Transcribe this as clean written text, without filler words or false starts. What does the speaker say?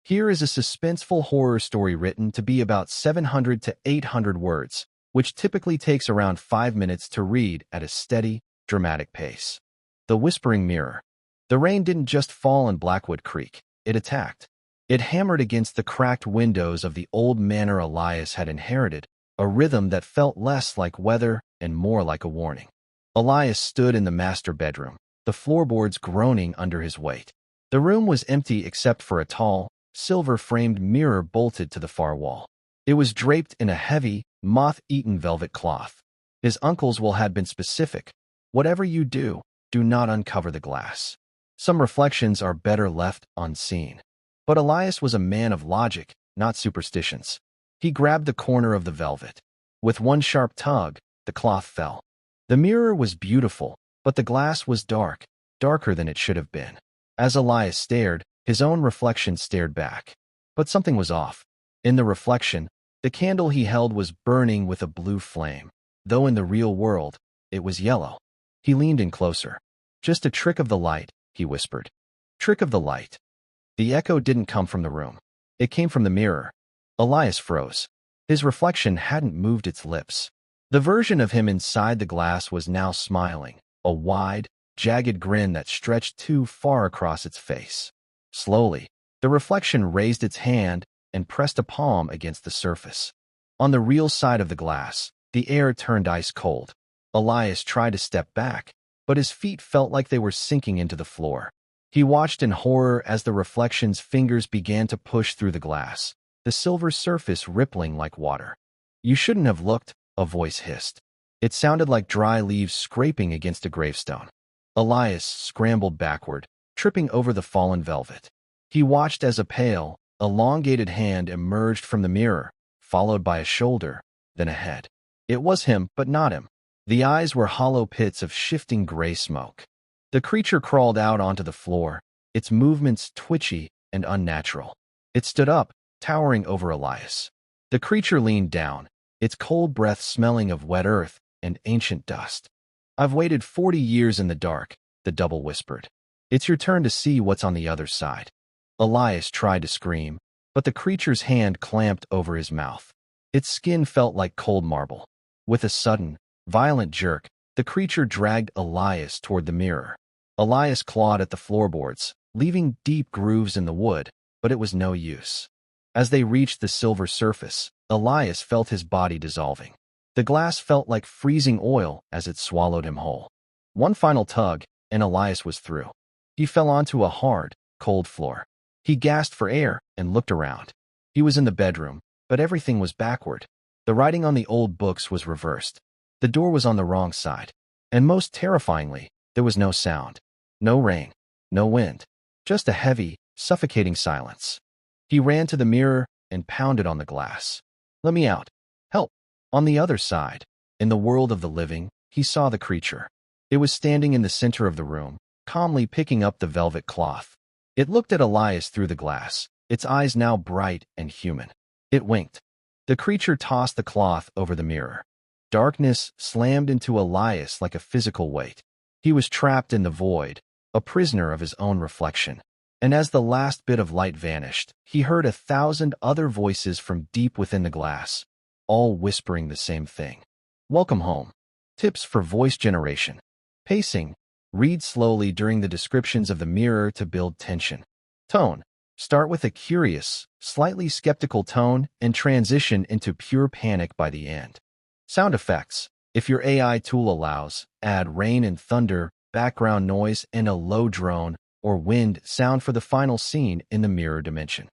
Here is a suspenseful horror story written to be about 700 to 800 words, which typically takes around 5 minutes to read at a steady, dramatic pace. The Whispering Mirror. The rain didn't just fall on Blackwood Creek, it attacked. It hammered against the cracked windows of the old manor Elias had inherited, a rhythm that felt less like weather and more like a warning. Elias stood in the master bedroom, the floorboards groaning under his weight. The room was empty except for a tall, silver-framed mirror bolted to the far wall. It was draped in a heavy, moth-eaten velvet cloth. His uncles had been specific. Whatever you do not uncover the glass. Some reflections are better left unseen. But Elias was a man of logic, not superstitions. He grabbed the corner of the velvet. With one sharp tug, the cloth fell. The mirror was beautiful, but the glass was dark, darker than it should have been. As Elias stared, his own reflection stared back. But something was off. In the reflection, the candle he held was burning with a blue flame, though in the real world, it was yellow. He leaned in closer. "Just a trick of the light," he whispered. "Trick of the light." The echo didn't come from the room. It came from the mirror. Elias froze. His reflection hadn't moved its lips. The version of him inside the glass was now smiling, a wide, jagged grin that stretched too far across its face. Slowly, the reflection raised its hand and pressed a palm against the surface. On the real side of the glass, the air turned ice cold. Elias tried to step back, but his feet felt like they were sinking into the floor. He watched in horror as the reflection's fingers began to push through the glass, the silver surface rippling like water. "You shouldn't have looked," a voice hissed. It sounded like dry leaves scraping against a gravestone. Elias scrambled backward, tripping over the fallen velvet. He watched as a pale, elongated hand emerged from the mirror, followed by a shoulder, then a head. It was him, but not him. The eyes were hollow pits of shifting gray smoke. The creature crawled out onto the floor, its movements twitchy and unnatural. It stood up, towering over Elias. The creature leaned down, its cold breath smelling of wet earth and ancient dust. "I've waited 40 years in the dark," the double whispered. "It's your turn to see what's on the other side." Elias tried to scream, but the creature's hand clamped over his mouth. Its skin felt like cold marble. With a sudden, violent jerk, the creature dragged Elias toward the mirror. Elias clawed at the floorboards, leaving deep grooves in the wood, but it was no use. As they reached the silver surface, Elias felt his body dissolving. The glass felt like freezing oil as it swallowed him whole. One final tug, and Elias was through. He fell onto a hard, cold floor. He gasped for air and looked around. He was in the bedroom, but everything was backward. The writing on the old books was reversed. The door was on the wrong side. And most terrifyingly, there was no sound. No rain. No wind. Just a heavy, suffocating silence. He ran to the mirror and pounded on the glass. "Let me out. Help." On the other side, in the world of the living, he saw the creature. It was standing in the center of the room, calmly picking up the velvet cloth. It looked at Elias through the glass, its eyes now bright and human. It winked. The creature tossed the cloth over the mirror. Darkness slammed into Elias like a physical weight. He was trapped in the void, a prisoner of his own reflection. And as the last bit of light vanished, he heard 1,000 other voices from deep within the glass, all whispering the same thing. "Welcome home." Tips for voice generation. Pacing. Read slowly during the descriptions of the mirror to build tension. Tone. Start with a curious, slightly skeptical tone and transition into pure panic by the end. Sound effects. If your AI tool allows, add rain and thunder, background noise, and a low drone or wind sound for the final scene in the mirror dimension.